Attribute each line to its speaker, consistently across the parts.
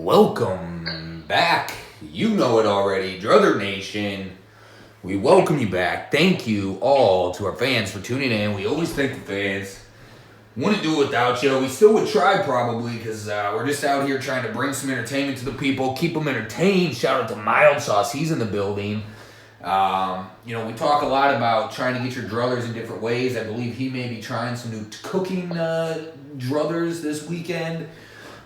Speaker 1: Welcome back. You know it already, Drutter Nation. We welcome you back. Thank you all to our fans for tuning in. We always thank the fans. Wouldn't do it without you. We still would try probably because we're just out here trying to bring some entertainment to the people, keep them entertained. Shout out to Mild Sauce. He's in the building. We talk a lot about trying to get your druthers in different ways. I believe he may be trying some new cooking druthers this weekend.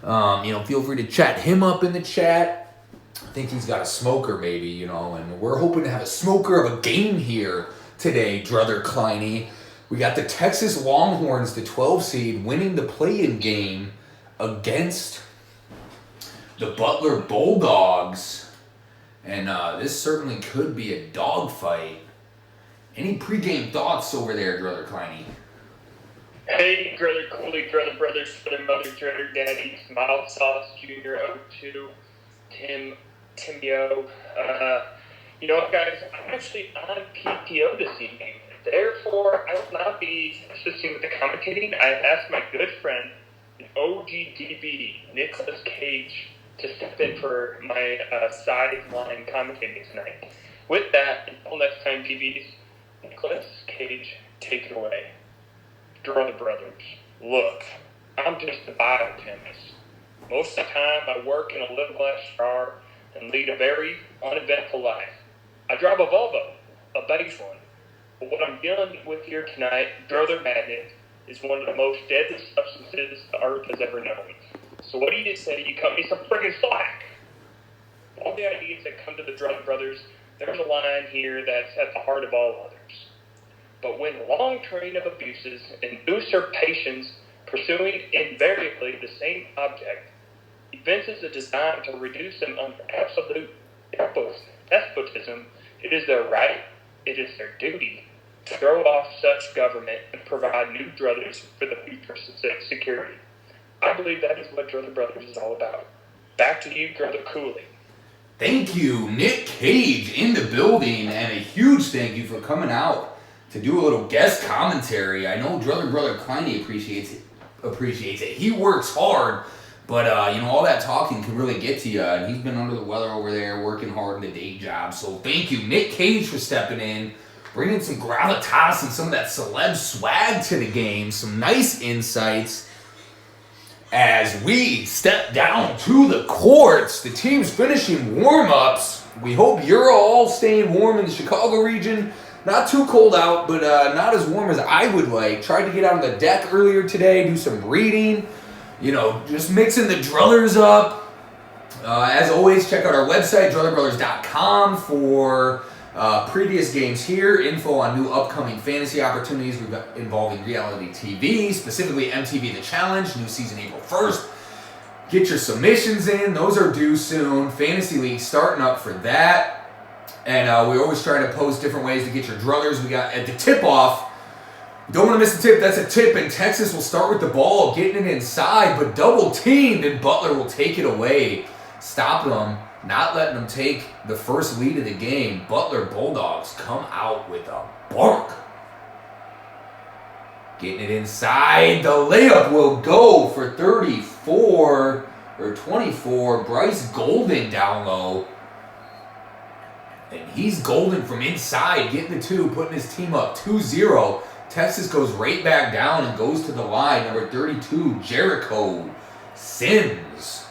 Speaker 1: Feel free to chat him up in the chat. I think he's got a smoker maybe, and we're hoping to have a smoker of a game here today, Drutter Kleiny. We got the Texas Longhorns, the 12 seed, winning the play-in game against the Butler Bulldogs. And this certainly could be a dogfight. Any pregame thoughts over there, Drutter Kleiny?
Speaker 2: Hey, Drutter Cooley, Drutter Brothers, Drutter Mother, Drutter Daddy, Mild Sauce Jr. 02, Timio. Guys, I'm actually on PTO this evening. Therefore, I will not be assisting with the commentating. I asked my good friend, OGDB, Nicolas Cage, to step in for my sideline commentating tonight. With that, until next time, DBs, Nicolas Cage, take it away. Drutter Brothers, look, I'm just a biochemist. Most of the time, I work in a little car and lead a very uneventful life. I drive a Volvo, a beige one. But what I'm dealing with here tonight, Drutter Madness, is one of the most deadly substances the earth has ever known. So what do you say? You cut me some friggin' slack. All the ideas that come to the Drutter Brothers, there's a line here that's at the heart of all others. But when a long train of abuses and usurpations pursuing invariably the same object evinces a design to reduce them under absolute despotism, it is their right, it is their duty to throw off such government and provide new druthers for the future security. I believe that is what Drutter Brothers is all about. Back to you, Drutter Cooley.
Speaker 1: Thank you, Nick Cage in the building, and a huge thank you for coming out to do a little guest commentary. I know Drutter Kleiny appreciates it. He works hard, but all that talking can really get to you. And he's been under the weather over there, working hard in the day job. So thank you, Nick Cage, for stepping in, bringing some gravitas and some of that celeb swag to the game. Some nice insights as we step down to the courts. The team's finishing warm-ups. We hope you're all staying warm in the Chicago region. Not too cold out, but not as warm as I would like. Tried to get out on the deck earlier today, do some reading. Just mixing the druthers up. As always, check out our website, drutterbrothers.com, for previous games here, info on new upcoming fantasy opportunities involving reality TV, specifically MTV The Challenge, new season April 1st. Get your submissions in. Those are due soon. Fantasy League starting up for that. And we always try to post different ways to get your druthers. We got at the tip-off. Don't want to miss the tip. That's a tip. And Texas will start with the ball, getting it inside, but double-teamed, and Butler will take it away. Stop them, not letting them take the first lead of the game. Butler Bulldogs come out with a bark. Getting it inside. The layup will go for 24. Bryce Golden down low. And he's golden from inside, getting the two, putting his team up 2-0. Texas goes right back down and goes to the line. Number 32, Jericho Sims.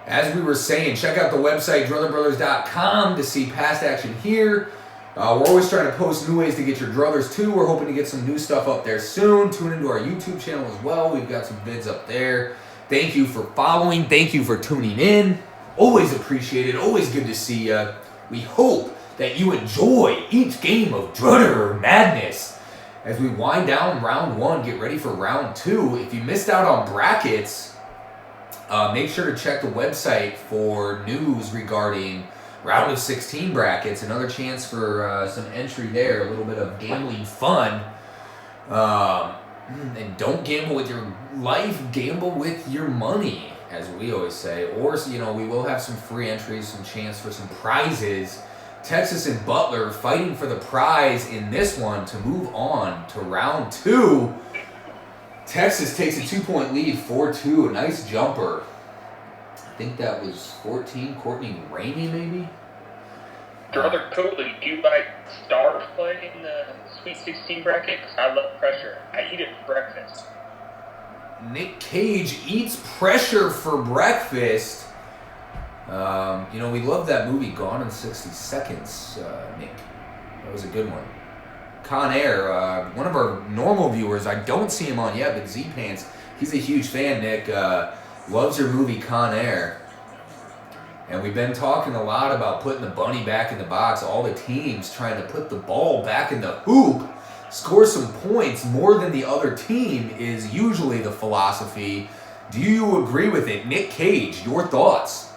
Speaker 1: As we were saying, check out the website, drutterbrothers.com, to see past action here. We're always trying to post new ways to get your druthers too. We're hoping to get some new stuff up there soon. Tune into our YouTube channel as well. We've got some vids up there. Thank you for following. Thank you for tuning in. Always appreciated. Always good to see you. We hope that you enjoy each game of Drutter Madness. As we wind down round one, get ready for round two. If you missed out on brackets, make sure to check the website for news regarding round of 16 brackets. Another chance for some entry there. A little bit of gambling fun. And don't gamble with your life. Gamble with your money, as we always say. Or, we will have some free entries, some chance for some prizes. Texas and Butler fighting for the prize in this one to move on to round two. Texas takes a 2-point lead, 4-2. A nice jumper. think that was 14. Courtney Ramey, maybe?
Speaker 2: Drutter, Coley, do you like stars play in the Sweet 16 bracket? 'Cause I love pressure. I eat it for breakfast.
Speaker 1: Nick Cage eats pressure for breakfast. We love that movie, Gone in 60 Seconds, Nick. That was a good one. Con Air, one of our normal viewers, I don't see him on yet, but Z-Pants, he's a huge fan, Nick. Loves your movie, Con Air. And we've been talking a lot about putting the bunny back in the box. All the teams trying to put the ball back in the hoop, score some points more than the other team is usually the philosophy. Do you agree with it? Nick Cage, your thoughts?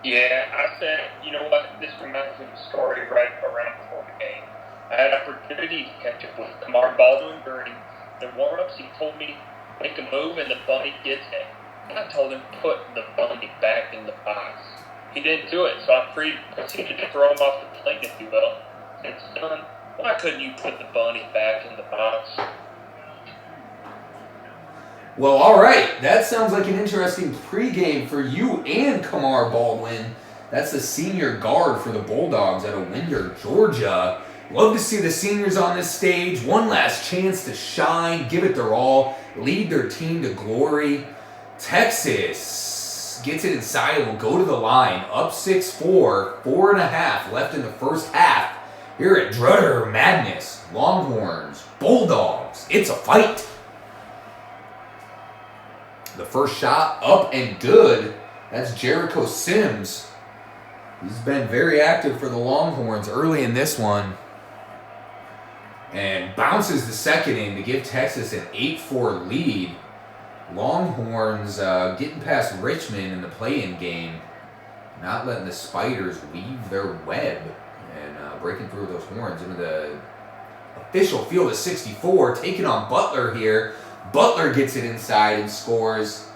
Speaker 2: Yeah, I said, you know what, this reminds me of a story right around before the game. I had opportunity to catch up with Kamar Baldwin during the warm-ups. He told me, make a move and the bunny gets it. I told him, put the bunny back in the box. He didn't do it, so I proceeded to throw him off the plane, if you will. And son, why couldn't you put the bunny back in the box?
Speaker 1: Well, all right. That sounds like an interesting pregame for you and Kamar Baldwin. That's the senior guard for the Bulldogs out of Winder, Georgia. Love to see the seniors on this stage. One last chance to shine, give it their all, lead their team to glory. Texas gets it inside and will go to the line. Up 6-4, 4.5 left in the first half. Here at Drutter Madness, Longhorns, Bulldogs. It's a fight. The first shot up and good. That's Jericho Sims. He's been very active for the Longhorns early in this one. And bounces the second in to give Texas an 8-4 lead. Longhorns getting past Richmond in the play-in game. Not letting the Spiders weave their web. And breaking through those horns into the official field of 64. Taking on Butler here. Butler gets it inside and scores.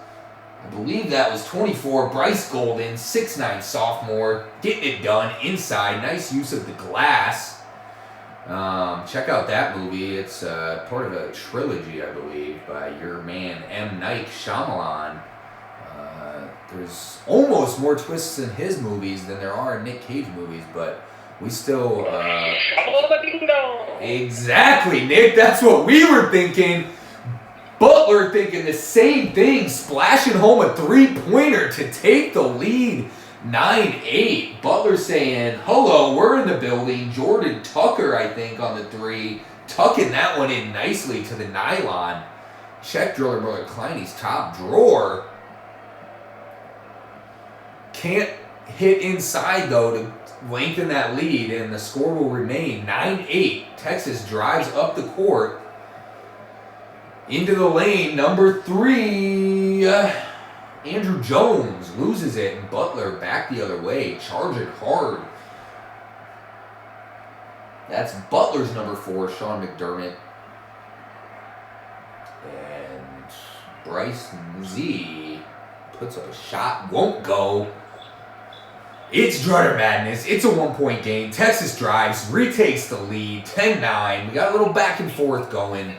Speaker 1: I believe that was 24. Bryce Golden, 6'9" sophomore, getting it done inside. Nice use of the glass. Check out that movie. It's part of a trilogy, I believe, by your man M. Night Shyamalan. There's almost more twists in his movies than there are in Nick Cage movies, but we still... Exactly, Nick. That's what we were thinking. Butler thinking the same thing, splashing home a three-pointer to take the lead, 9-8. Butler saying, hello, we're in the building. Jordan Tucker, I think, on the three, tucking that one in nicely to the nylon. Check Driller Brother Kleiny's top drawer. Can't hit inside, though, to lengthen that lead, and the score will remain 9-8. Texas drives up the court. Into the lane, number 3, Andrew Jones loses it, and Butler back the other way, charging hard. That's Butler's number 4, Sean McDermott. And Bryce Z puts up a shot, won't go. It's Drutter Madness. It's a one-point game. Texas drives, retakes the lead, 10-9. We got a little back and forth going.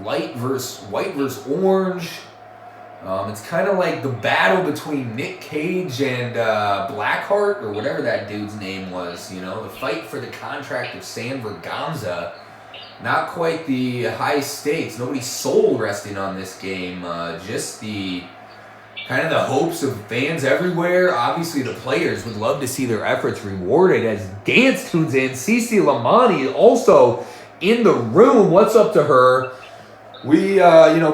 Speaker 1: White versus orange. It's kind of like the battle between Nick Cage and Blackheart, or whatever that dude's name was. You know, the fight for the contract of San Verganza. Not quite the high stakes. Nobody's soul resting on this game. Just the kind of the hopes of fans everywhere. Obviously, the players would love to see their efforts rewarded. As Dance tunes in, Cece Lamani also in the room. What's up to her? We,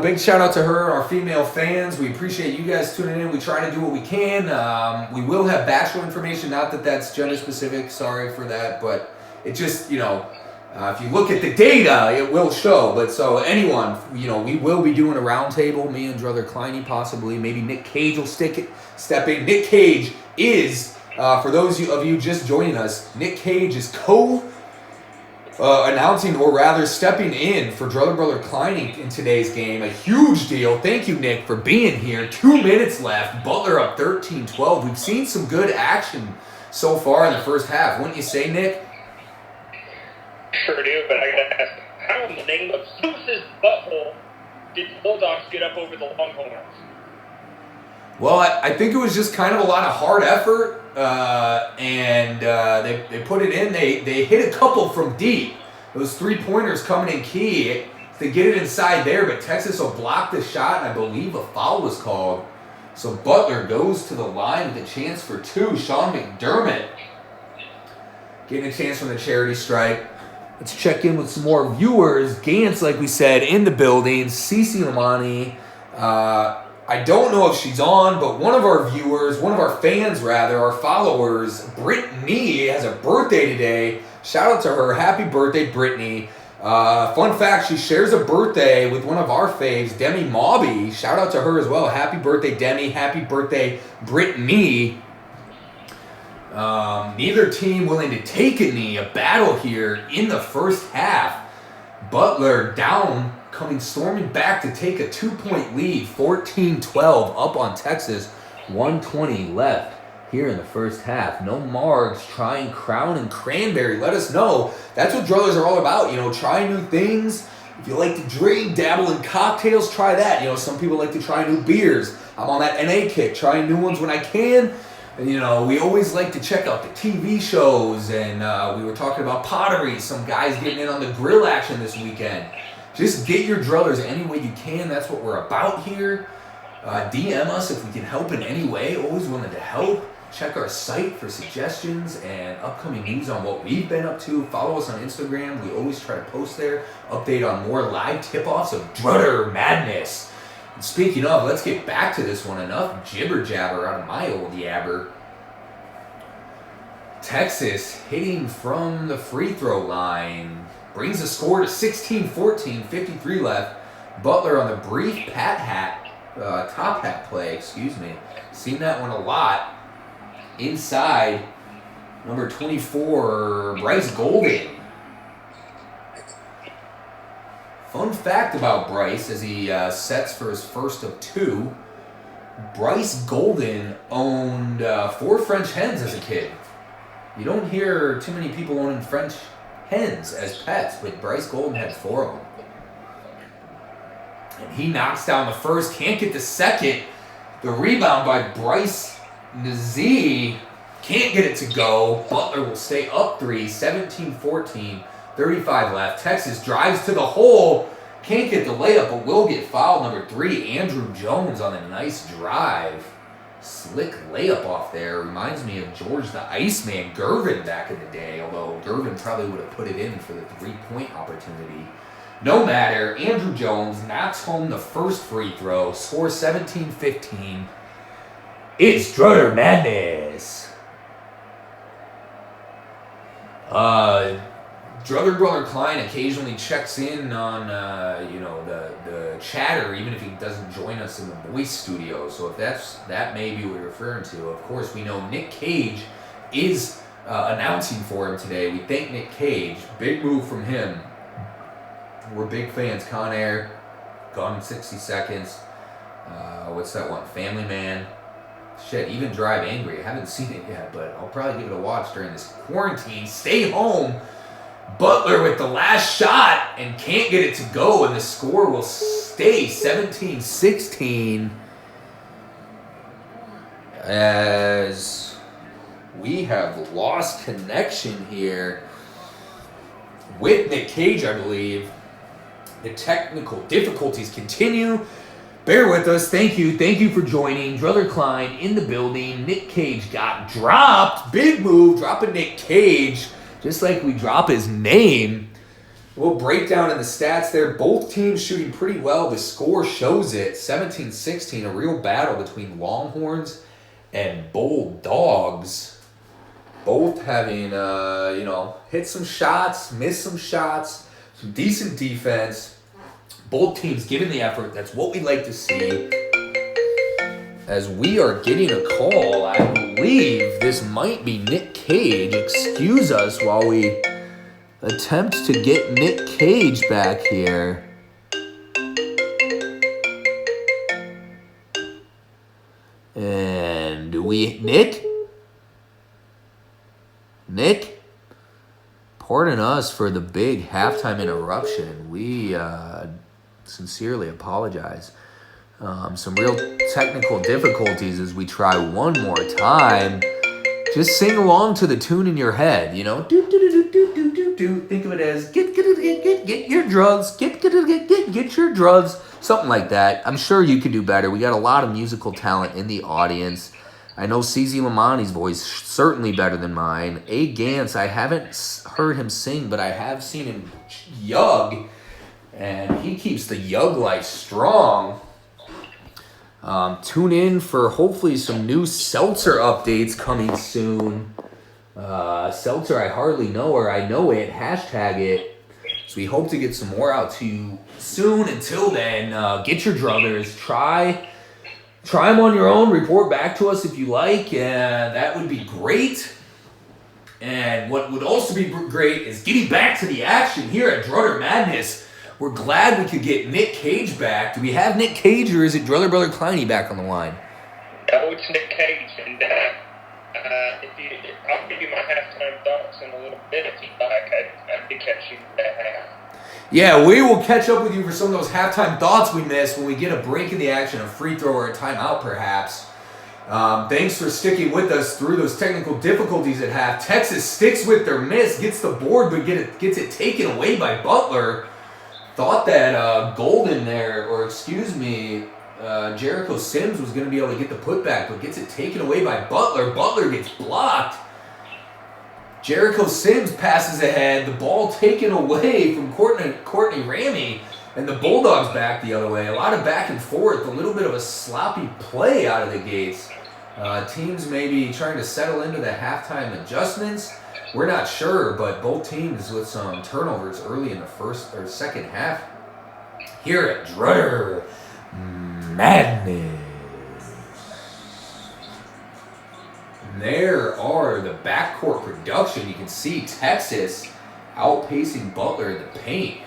Speaker 1: big shout out to her, our female fans. We appreciate you guys tuning in. We try to do what we can. We will have bachelor information. Not that that's gender specific. Sorry for that. But it just, if you look at the data, it will show. But so anyone, we will be doing a roundtable. Me and Brother Kleiny possibly. Maybe Nick Cage will step in. Nick Cage is, for those of you just joining us, Nick Cage is announcing, or rather stepping in for Driller Brother Kleiny in today's game. A huge deal. Thank you, Nick, for being here. 2 minutes left. Butler up 13-12. We've seen some good action so far in the first half. Wouldn't you say, Nick?
Speaker 2: Sure do, but I gotta ask, how in the name of Zeus's butthole did the Bulldogs get up over the Longhorns?
Speaker 1: Well, I think it was just kind of a lot of hard effort, and they put it in. They hit a couple from deep. Those 3-pointers coming in key to get it inside there, but Texas will block the shot, and I believe a foul was called. So Butler goes to the line with a chance for 2. Sean McDermott getting a chance from the charity stripe. Let's check in with some more viewers. Gantz, like we said, in the building. Cece Lamani. I don't know if she's on, but one of our viewers, one of our fans rather, our followers, Brittany, has a birthday today. Shout out to her. Happy birthday, Brittany. Fun fact, she shares a birthday with one of our faves, Demi Mobby. Shout out to her as well. Happy birthday, Demi. Happy birthday, Brittany. Neither team willing to take a knee. A battle here in the first half. Butler down, coming storming back to take a 2-point lead. 14-12 up on Texas. 1:20 left here in the first half. No margs. Trying Crown and Cranberry. Let us know. That's what Druthers are all about. You know, try new things. If you like to drink, dabble in cocktails, try that. You know, some people like to try new beers. I'm on that NA kick, trying new ones when I can. And, you know, we always like to check out the TV shows, and we were talking about pottery. Some guys getting in on the grill action this weekend. Just get your druthers any way you can. That's what we're about here. DM us if we can help in any way. Always willing to help. Check our site for suggestions and upcoming news on what we've been up to. Follow us on Instagram. We always try to post there. Update on more live tip-offs of Drutter Madness. And speaking of, let's get back to this one. Enough jibber-jabber out of my old yabber. Texas hitting from the free throw line. Brings the score to 16-14, 53 left. Butler on the brief top hat play, Seen that one a lot. Inside, number 24, Bryce Golden. Fun fact about Bryce as he sets for his first of 2. Bryce Golden owned 4 French hens as a kid. You don't hear too many people owning French hens as pets, but Bryce Golden had 4 of them. And he knocks down the first, can't get the second. The rebound by Bryce Nazee, can't get it to go. Butler will stay up 3, 17-14, 35 left. Texas drives to the hole, can't get the layup, but will get fouled. Number 3, Andrew Jones on a nice drive. Slick layup off there. Reminds me of George the Iceman Gervin back in the day, although Gervin probably would have put it in for the 3-point opportunity. No matter, Andrew Jones knocks home the first free throw, score 17-15. It's Drutter Madness. Brother Klein occasionally checks in on, the chatter, even if he doesn't join us in the voice studio. So if that may be what you're referring to. Of course, we know Nick Cage is announcing for him today. We thank Nick Cage. Big move from him. We're big fans. Con Air, Gone in 60 Seconds. What's that one? Family Man. Shit, even Drive Angry. I haven't seen it yet, but I'll probably give it a watch during this quarantine. Stay home. Butler with the last shot and can't get it to go, and the score will stay 17-16 as we have lost connection here with Nick Cage, I believe. The technical difficulties continue. Bear with us. Thank you for joining. Drutter Klein in the building. Nick Cage got dropped. Big move, dropping Nick Cage. Just like we drop his name. We'll break down in the stats there. Both teams shooting pretty well. The score shows it. 17-16, a real battle between Longhorns and Bulldogs. Both having, hit some shots, missed some shots, some decent defense. Both teams giving the effort. That's what we like to see. As we are getting a call, I believe this might be Nick Cage. Excuse us while we attempt to get Nick Cage back here. And Nick? Pardon us for the big halftime interruption. We sincerely apologize. Some real technical difficulties as we try one more time. Just sing along to the tune in your head, you know. Do do do do do do do. Think of it as get your drugs, get your drugs, something like that. I'm sure you could do better. We got a lot of musical talent in the audience. I know CZ Lamani's voice certainly better than mine. A. Gantz, I haven't heard him sing, but I have seen him yug, and he keeps the yug life strong. Tune in for hopefully some new Seltzer updates coming soon. Seltzer, I hardly know her. I know it. Hashtag it. So we hope to get some more out to you soon. Until then, get your druthers. Try them on your own. Report back to us if you like. That would be great. And what would also be great is getting back to the action here at Drutter Madness. We're glad we could get Nick Cage back. Do we have Nick Cage, or is it Brother Kleiny back on the line?
Speaker 2: No, it's Nick Cage, and I'll give you my halftime thoughts in a little bit if you'd like. I'd be catching that half.
Speaker 1: Yeah, we will catch up with you for some of those halftime thoughts we missed when we get a break in the action, a free throw or a timeout perhaps. Thanks for sticking with us through those technical difficulties at half. Texas sticks with their miss, gets the board, but gets it taken away by Butler. Thought that Golden there, or excuse me, Jericho Sims was going to be able to get the putback, but gets it taken away by Butler. Butler gets blocked. Jericho Sims passes ahead. The ball taken away from Courtney Ramey, and the Bulldogs back the other way. A lot of back and forth, a little bit of a sloppy play out of the gates. Teams maybe trying to settle into the halftime adjustments. We're not sure, but both teams with some turnovers early in the first or second half here at Drutter Madness. And there are the backcourt production. You can see Texas outpacing Butler in the paint.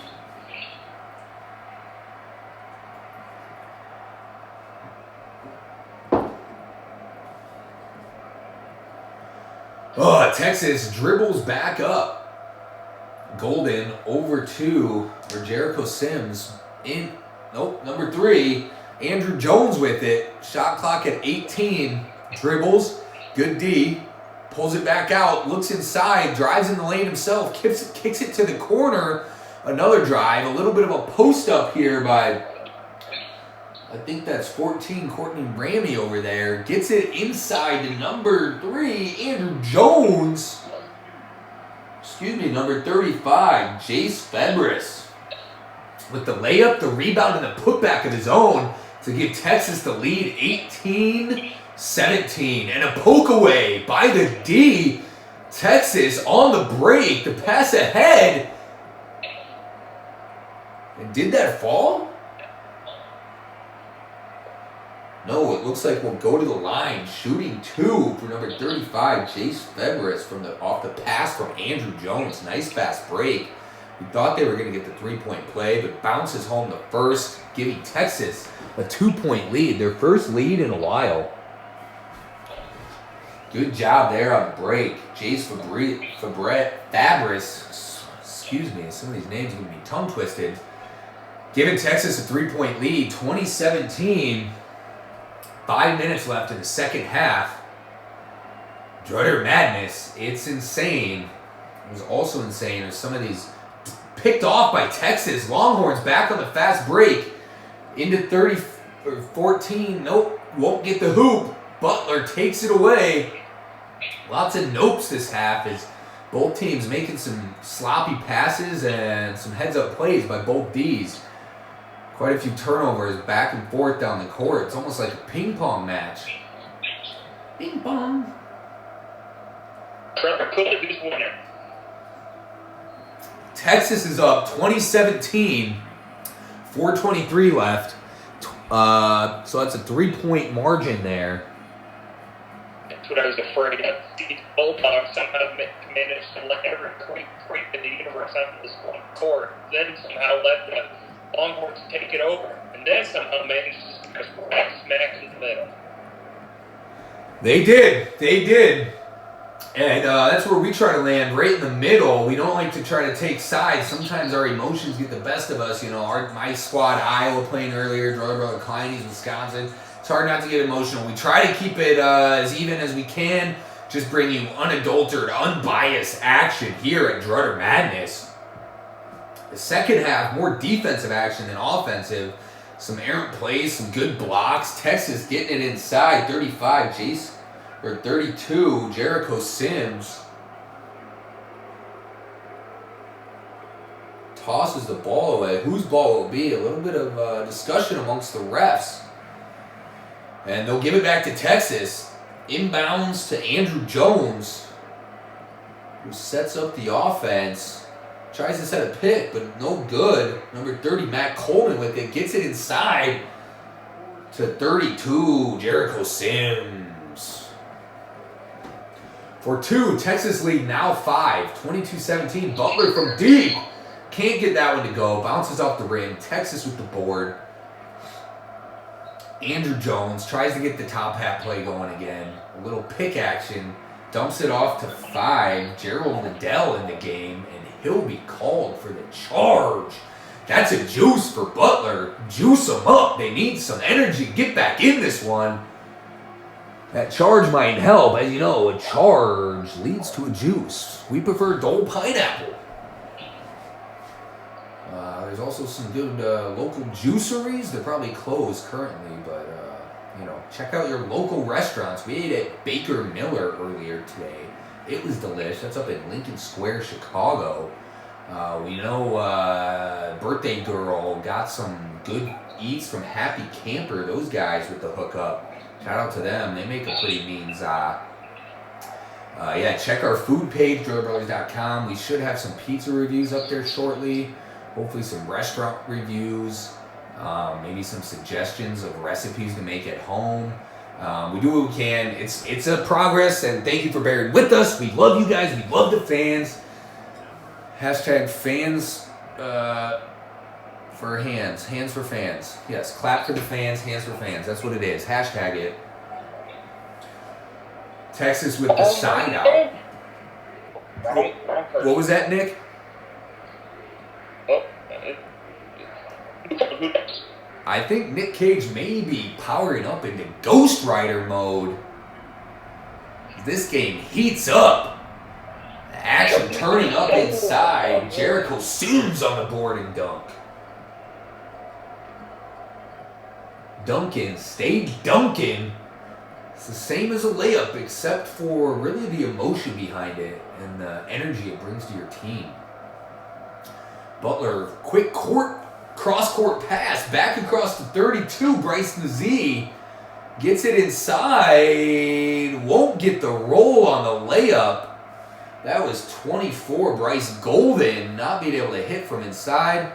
Speaker 1: Texas dribbles back up. Golden over to Jericho Sims in. Nope, number 3. Andrew Jones with it. Shot clock at 18. Dribbles. Good D. Pulls it back out. Looks inside. Drives in the lane himself. Kicks it to the corner. Another drive. A little bit of a post up here by, I think that's 14, Courtney Ramey over there. Gets it inside to number 3, Andrew Jones. Excuse me, number 35, Jace Febris. With the layup, the rebound, and the putback of his own to give Texas the lead 18-17. And a poke away by the D. Texas on the break. The pass ahead. And did that fall? No, it looks like we'll go to the line. Shooting 2 for number 35, Jace Febris off the pass from Andrew Jones. Nice fast break. We thought they were going to get the 3-point play, but bounces home the first, giving Texas a 2-point lead. Their first lead in a while. Good job there on the break. Jace Fabris. Excuse me, some of these names are going to be tongue twisted. Giving Texas a 3-point lead, 2017. 5 minutes left in the second half. Drutter Madness, it's insane. It was also insane as some of these picked off by Texas. Longhorns back on the fast break. Into 30 or 14. Nope, won't get the hoop. Butler takes it away. Lots of nopes this half as both teams making some sloppy passes and some heads-up plays by both Ds. Quite a few turnovers back and forth down the court. It's almost like a ping pong match. Ping pong.
Speaker 2: Trevor Cooley, who's winning?
Speaker 1: Texas is up 2017. 4:23 left. So that's a 3-point margin there.
Speaker 2: That's what I was afraid of. These Bulldogs somehow managed to let every creep in the universe onto the court. Then somehow let the Longhorns take it over, and then somehow managed to just smack in the middle.
Speaker 1: They did. And that's where we try to land, right in the middle. We don't like to try to take sides. Sometimes our emotions get the best of us. You know, my squad, Iowa, playing earlier, Brother Kleiny's Wisconsin. It's hard not to get emotional. We try to keep it as even as we can. Just bring you unadulterated, unbiased action here at Drutter Madness. The second half, more defensive action than offensive. Some errant plays, some good blocks. Texas getting it inside, 35, Jace. Or 32, Jericho Sims tosses the ball away. Whose ball will be? A little bit of discussion amongst the refs. And they'll give it back to Texas. Inbounds to Andrew Jones, who sets up the offense. Tries to set a pick, but no good. Number 30, Matt Coleman with it. Gets it inside to 32, Jericho Sims. For 2, Texas lead now 5, 22-17. Butler from deep. Can't get that one to go. Bounces off the rim. Texas with the board. Andrew Jones tries to get the top hat play going again. A little pick action. Dumps it off to 5. Gerald Liddell in the game. And he'll be called for the charge. That's a juice for Butler. Juice them up. They need some energy. Get back in this one. That charge might help. As you know, a charge leads to a juice. We prefer Dole Pineapple. There's also some good local juiceries. They're probably closed currently, but check out your local restaurants. We ate at Baker Miller earlier today. It was delicious. That's up in Lincoln Square, Chicago. We know Birthday Girl got some good eats from Happy Camper. Those guys with the hookup. Shout out to them. They make a pretty mean za. Check our food page, DrutterBrothers.com. We should have some pizza reviews up there shortly. Hopefully some restaurant reviews. Maybe some suggestions of recipes to make at home. We do what we can. It's a progress, and thank you for bearing with us. We love you guys. We love the fans. Hashtag fans for hands. Hands for fans. Yes, clap for the fans, hands for fans. That's what it is. Hashtag it. Texas with the side out. What was that, Nick? I think Nick Cage may be powering up into Ghost Rider mode. This game heats up. Action turning up inside. Jericho Sims on the board and dunk. Duncan stayed dunking. It's the same as a layup, except for really the emotion behind it and the energy it brings to your team. Butler, quick cross-court pass, back across to 32, Bryson Z. Gets it inside, won't get the roll on the layup. That was 24, Bryce Golden, not being able to hit from inside.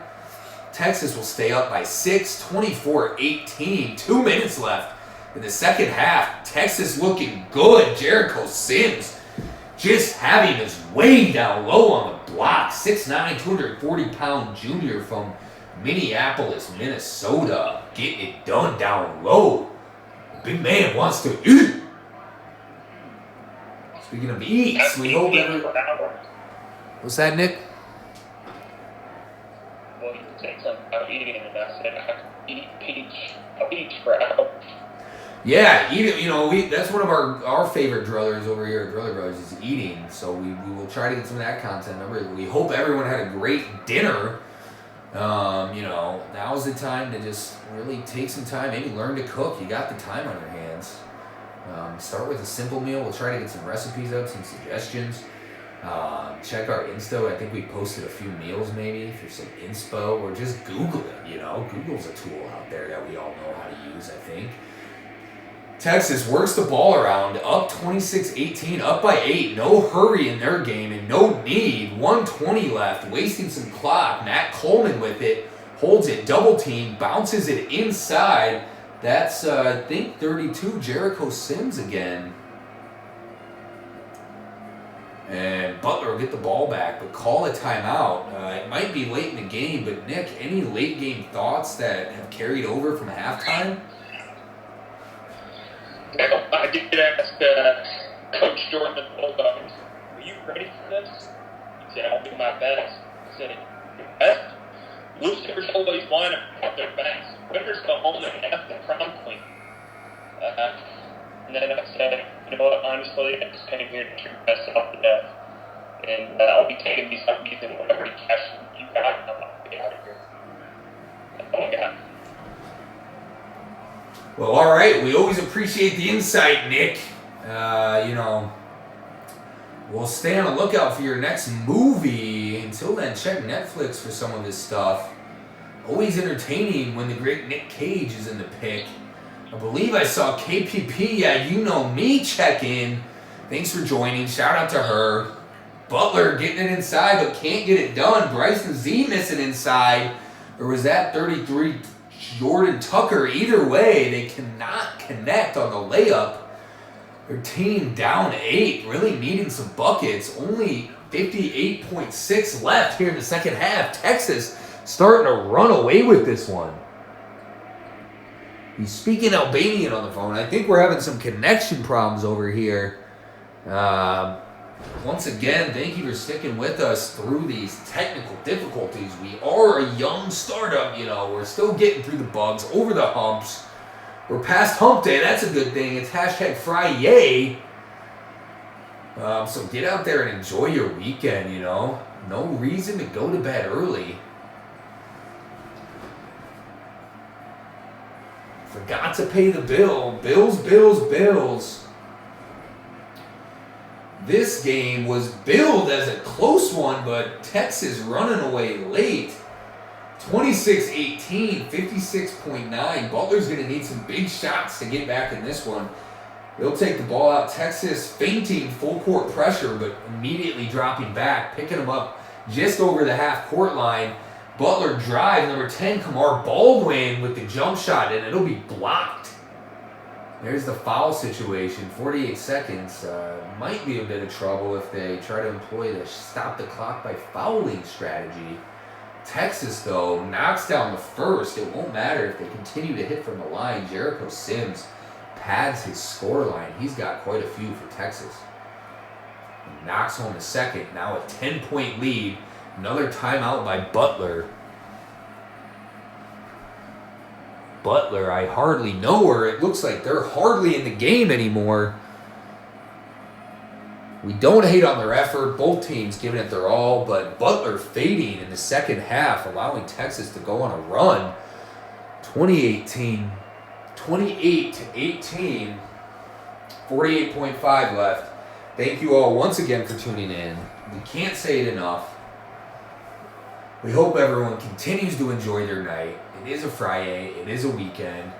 Speaker 1: Texas will stay up by 6, 24-18, 2 minutes left in the second half. Texas looking good. Jericho Sims just having his way down low on the block. 6'9", 240-pound junior from Minneapolis, Minnesota. Getting it done down low. The big man wants to eat. Speaking of eats, we hope What's that, Nick?
Speaker 2: Well, you said something about eating, and I said I could eat peach for hours.
Speaker 1: Yeah, eating. That's one of our favorite druthers over here at Druther Brothers is eating. So we will try to get some of that content. We hope everyone had a great dinner. Now's the time to just really take some time, maybe learn to cook. You got the time on your hands. Start with a simple meal. We'll try to get some recipes up, some suggestions. Check our Insta. I think we posted a few meals maybe for some inspo, or just Google it. Google's a tool out there that we all know how to use, I think. Texas works the ball around, up 26-18, up by 8. No hurry in their game and no need. 1:20 left, wasting some clock. Matt Coleman with it, holds it, double team, bounces it inside. That's, I think, 32, Jericho Sims again. And Butler will get the ball back, but call a timeout. It might be late in the game, but Nick, any late game thoughts that have carried over from halftime?
Speaker 2: I did ask Coach Jordan of the Bulldogs, are you ready for this? He said, I'll do my best. I said, your best? Losers always want to put their best. Winners go home and have the prom queen. And then I said, you know what, honestly, I just came here to treat myself to death. And I'll be taking these puppies and whatever cash you got, and I'll be out of here. That's all I got.
Speaker 1: Well, all right. We always appreciate the insight, Nick. We'll stay on the lookout for your next movie. Until then, check Netflix for some of this stuff. Always entertaining when the great Nick Cage is in the pick. I believe I saw KPP, yeah, you know me, check in. Thanks for joining. Shout out to her. Butler getting it inside but can't get it done. Bryson Z missing inside. Or was that 33 Jordan Tucker? Either way, they cannot connect on the layup. Their team down 8, really needing some buckets. Only 58.6 left here in the second half. Texas starting to run away with this one. He's speaking Albanian on the phone. I think we're having some connection problems over here. Once again, thank you for sticking with us through these technical difficulties. We are a young startup, We're still getting through the bugs, over the humps. We're past hump day. That's a good thing. It's hashtag Friday. So get out there and enjoy your weekend, No reason to go to bed early. Forgot to pay the bill. Bills. This game was billed as a close one, but Texas running away late. 26-18, 56.9. Butler's going to need some big shots to get back in this one. They'll take the ball out. Texas feinting full court pressure, but immediately dropping back, picking them up just over the half court line. Butler drive, number 10, Kamar Baldwin with the jump shot, and it'll be blocked. There's the foul situation, 48 seconds. Might be a bit of trouble if they try to employ the stop the clock by fouling strategy. Texas, though, knocks down the first. It won't matter if they continue to hit from the line. Jericho Sims pads his score line. He's got quite a few for Texas. He knocks home the second. Now a 10-point lead. Another timeout by Butler. I hardly know her. It looks like they're hardly in the game anymore. We don't hate on their effort. Both teams giving it their all, but Butler fading in the second half, allowing Texas to go on a run. 28-18, 48.5 left. Thank you all once again for tuning in. We can't say it enough. We hope everyone continues to enjoy their night. It is a Friday. It is a weekend.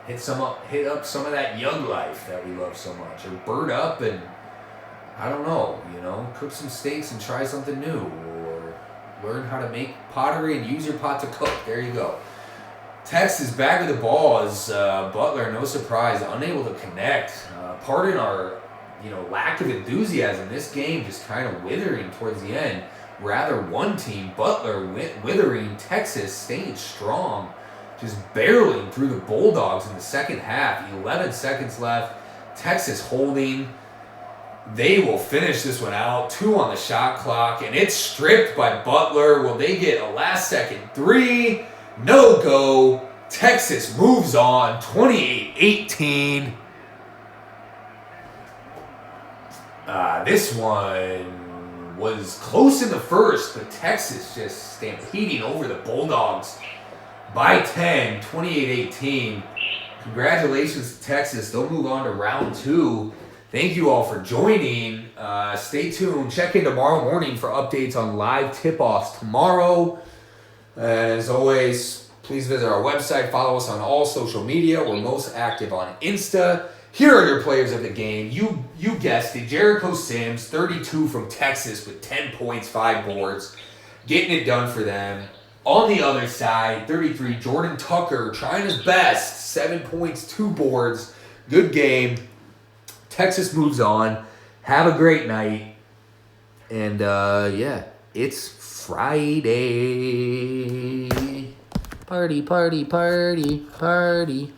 Speaker 1: Hit up some of that young life that we love so much. Or bird up and, I don't know, cook some steaks and try something new. Or learn how to make pottery and use your pot to cook. There you go. Texas back with the ball is Butler, no surprise, unable to connect. Pardon our, lack of enthusiasm. This game just kind of withering towards the end. Rather, one team, Butler, withering, Texas staying strong, just barreling through the Bulldogs in the second half. 11 seconds left. Texas holding. They will finish this one out. 2 on the shot clock, and it's stripped by Butler. Will they get a last-second 3? No go. Texas moves on. 28-18. This one was close in the first, but Texas just stampeding over the Bulldogs by 10, 28-18. Congratulations to Texas. They'll move on to round 2. Thank you all for joining. Stay tuned. Check in tomorrow morning for updates on live tip-offs tomorrow. As always, please visit our website. Follow us on all social media. We're most active on Insta. Here are your players of the game. You guessed it. Jericho Sims, 32 from Texas with 10 points, 5 boards. Getting it done for them. On the other side, 33, Jordan Tucker trying his best. 7 points, 2 boards. Good game. Texas moves on. Have a great night. And, it's Friday. Party, party, party, party.